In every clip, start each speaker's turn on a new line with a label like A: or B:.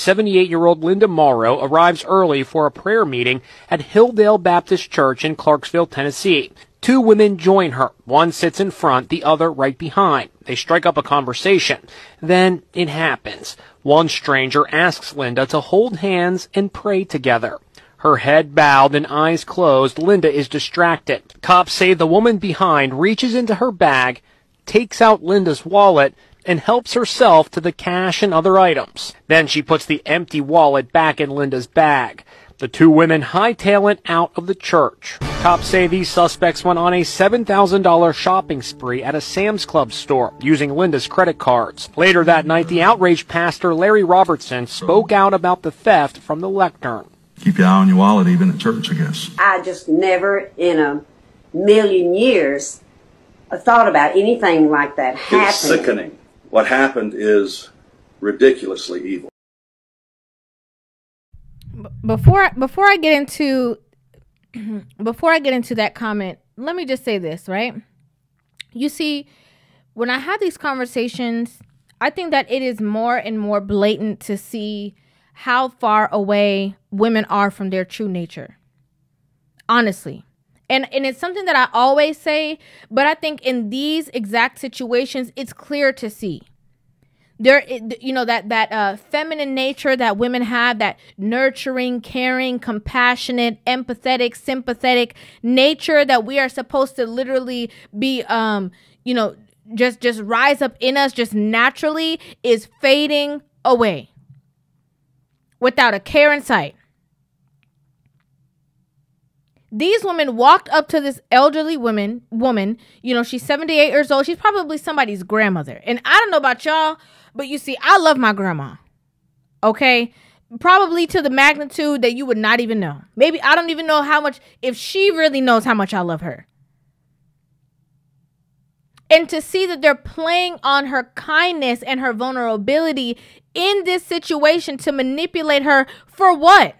A: 78-year-old Linda Morrow arrives early for a prayer meeting at Hilldale Baptist Church in Clarksville, Tennessee. Two women join her. One sits in front, the other right behind. They strike up a conversation. Then it happens. One stranger asks Linda to hold hands and pray together. Her head bowed and eyes closed, Linda is distracted. Cops say the woman behind reaches into her bag, takes out Linda's wallet, and helps herself to the cash and other items. Then she puts the empty wallet back in Linda's bag. The two women hightail it out of the church. Cops say these suspects went on a $7,000 shopping spree at a Sam's Club store using Linda's credit cards. Later that night, the outraged pastor Larry Robertson spoke out about the theft from the lectern.
B: Keep your eye on your wallet even at church, I guess.
C: I just never in a million years thought about anything like that happening.
D: It's sickening. What happened is ridiculously evil.
E: Before I get into that comment, let me just say this, right? You see, when I have these conversations, I think that it is more and more blatant to see how far away women are from their true nature. Honestly. And it's something that I always say, but I think in these exact situations, it's clear to see. There, you know, that feminine nature that women have, that nurturing, caring, compassionate, empathetic, sympathetic nature that we are supposed to literally be, you know, just rise up in us just naturally, is fading away without a care in sight. These women walked up to this elderly woman, you know, she's 78 years old. She's probably somebody's grandmother. And I don't know about y'all, but you see, I love my grandma. Okay? Probably to the magnitude that you would not even know. Maybe I don't even know how much, if she really knows how much I love her. And to see that they're playing on her kindness and her vulnerability in this situation to manipulate her for what?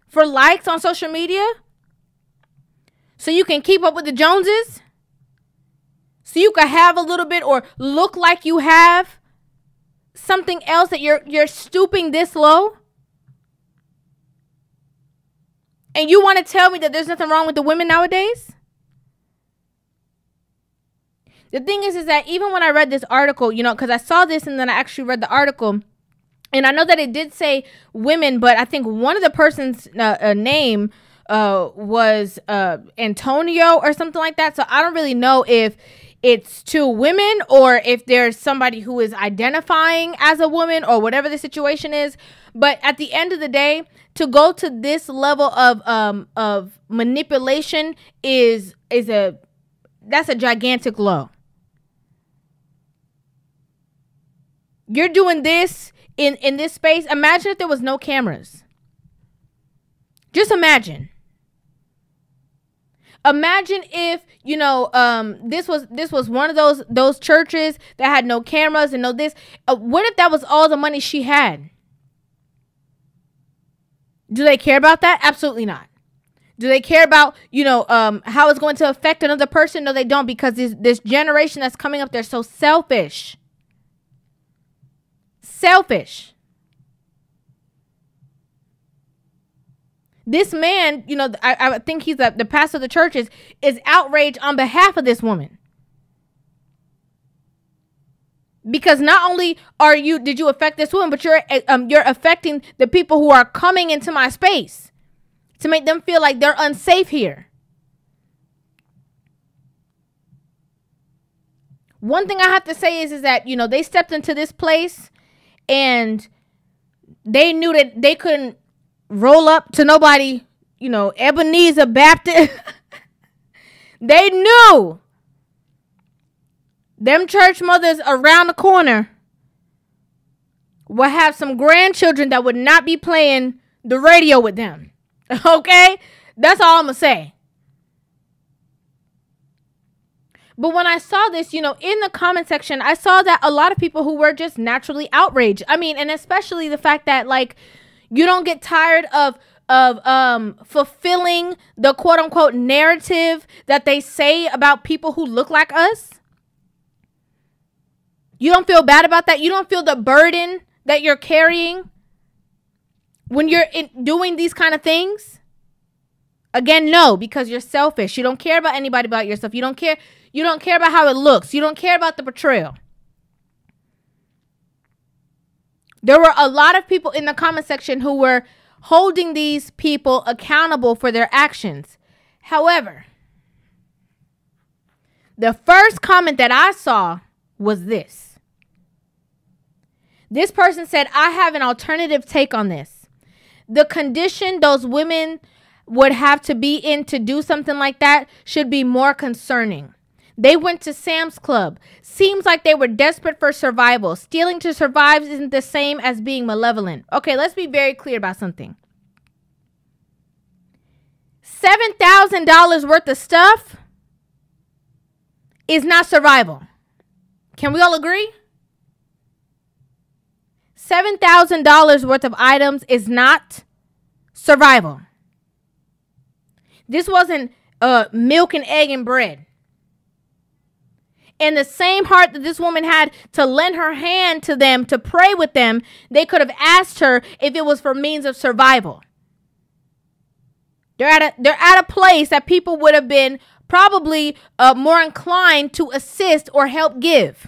E: For likes on social media? So you can keep up with the Joneses? So you can have a little bit or look like you have something else that you're stooping this low? And you want to tell me that there's nothing wrong with the women nowadays? The thing is that even when I read this article, you know, because I saw this and then I actually read the article, and I know that it did say women, but I think one of the person's name was Antonio or something like that. So I don't really know if it's two women or if there's somebody who is identifying as a woman or whatever the situation is. But at the end of the day, to go to this level of manipulation that's a gigantic low. You're doing this in this space. Imagine if there was no cameras. Just imagine. Imagine if, you know, this was one of those churches that had no cameras and no this. What if that was all the money she had? Do they care about that? Absolutely not. Do they care about, you know, how it's going to affect another person? No, they don't, because this generation that's coming up, they're so selfish. Selfish. This man, you know, I think he's the pastor of the church is outraged on behalf of this woman. Because not only did you affect this woman, but you're affecting the people who are coming into my space to make them feel like they're unsafe here. One thing I have to say is that, you know, they stepped into this place and they knew that they couldn't roll up to nobody, you know, Ebenezer Baptist. They knew them church mothers around the corner will have some grandchildren that would not be playing the radio with them. Okay? That's all I'm going to say. But when I saw this, you know, in the comment section, I saw that a lot of people who were just naturally outraged. I mean, and especially the fact that, like, you don't get tired of fulfilling the quote unquote narrative that they say about people who look like us. You don't feel bad about that. You don't feel the burden that you're carrying when you're doing these kind of things? Again, no, because you're selfish. You don't care about anybody but yourself. You don't care about how it looks. You don't care about the portrayal. There were a lot of people in the comment section who were holding these people accountable for their actions. However, the first comment that I saw was this. This person said, I have an alternative take on this. The condition those women would have to be in to do something like that should be more concerning. They went to Sam's Club. Seems like they were desperate for survival. Stealing to survive isn't the same as being malevolent. Okay, let's be very clear about something. $7,000 worth of stuff is not survival. Can we all agree? $7,000 worth of items is not survival. This wasn't milk and egg and bread. And the same heart that this woman had to lend her hand to them, to pray with them, they could have asked her if it was for means of survival. They're at a place that people would have been probably more inclined to assist or help give.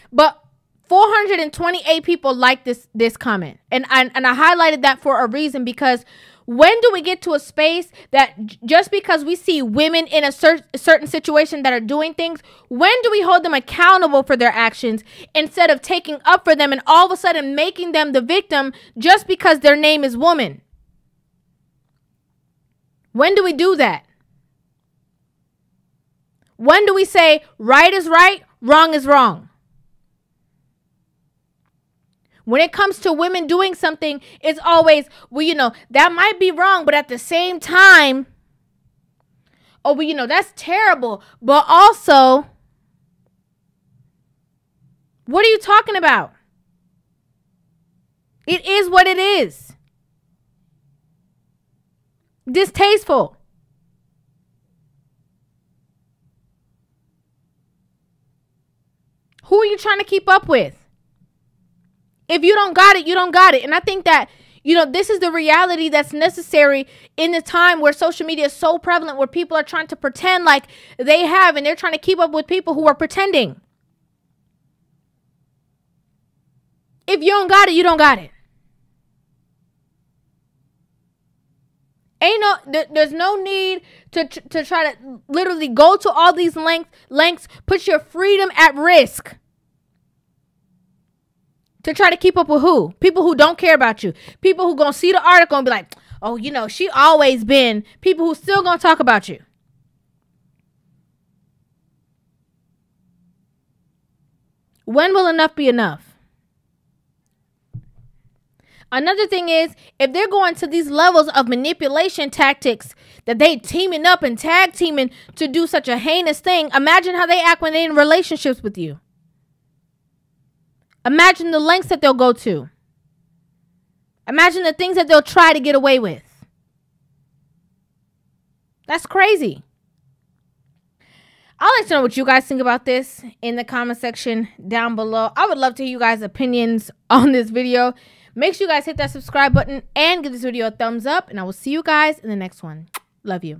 E: But 428 people liked this comment. And I highlighted that for a reason, because when do we get to a space that just because we see women in a certain situation that are doing things, when do we hold them accountable for their actions instead of taking up for them and all of a sudden making them the victim just because their name is woman? When do we do that? When do we say right is right, wrong is wrong? When it comes to women doing something, it's always, well, that might be wrong, but at the same time, oh, well, that's terrible. But also, what are you talking about? It is what it is. Distasteful. Who are you trying to keep up with? If you don't got it, you don't got it. And I think that, this is the reality that's necessary in the time where social media is so prevalent, where people are trying to pretend like they have, and they're trying to keep up with people who are pretending. If you don't got it, you don't got it. There's no need to try to literally go to all these lengths, put your freedom at risk. To try to keep up with who? People who don't care about you. People who gonna see the article and be like, oh, she always been. People who still gonna talk about you. When will enough be enough? Another thing is, if they're going to these levels of manipulation tactics, that they teaming up and tag teaming to do such a heinous thing, imagine how they act when they're in relationships with you. Imagine the lengths that they'll go to. Imagine the things that they'll try to get away with. That's crazy. I'd like to know what you guys think about this in the comment section down below. I would love to hear you guys' opinions on this video. Make sure you guys hit that subscribe button and give this video a thumbs up. And I will see you guys in the next one. Love you.